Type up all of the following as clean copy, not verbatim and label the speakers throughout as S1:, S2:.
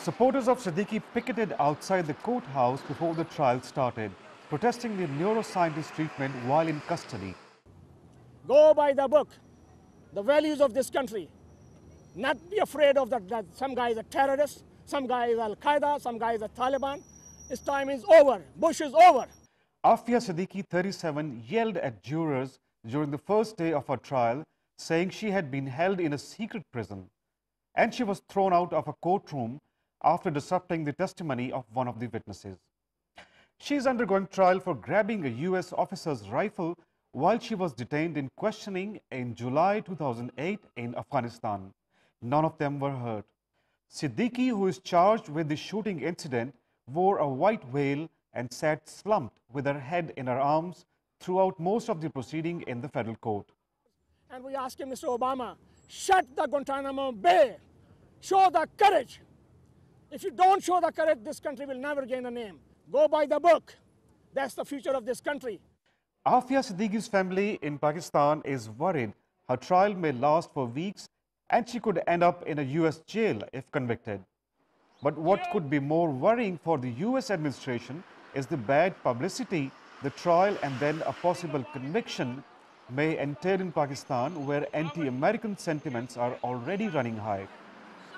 S1: Supporters of Siddiqui picketed outside the courthouse before the trial started, protesting the neuroscientist treatment while in custody.
S2: Go by the book, the values of this country. Not be afraid of that some guy is a terrorist, some guy is Al-Qaeda, some guy is a Taliban. His time is over. Bush is over.
S1: Aafia Siddiqui, 37, yelled at jurors during the first day of her trial, saying she had been held in a secret prison. And she was thrown out of a courtroom after disrupting the testimony of one of the witnesses. She is undergoing trial for grabbing a US officer's rifle while she was detained in questioning in July 2008 in Afghanistan. None of them were hurt. Siddiqui, who is charged with the shooting incident, wore a white veil and sat slumped with her head in her arms throughout most of the proceeding in the federal court.
S2: And we ask him, Mr. Obama, shut the Guantanamo Bay. Show the courage. If you don't show the courage, this country will never gain a name. Go by the book. That's the future of this country.
S1: Aafia Siddiqui's family in Pakistan is worried her trial may last for weeks and she could end up in a US jail if convicted. But what could be more worrying for the US administration is the bad publicity the trial and then a possible conviction may entail in Pakistan, where anti-American sentiments are already running high.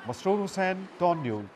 S1: Masroor Hussain, DawnNews.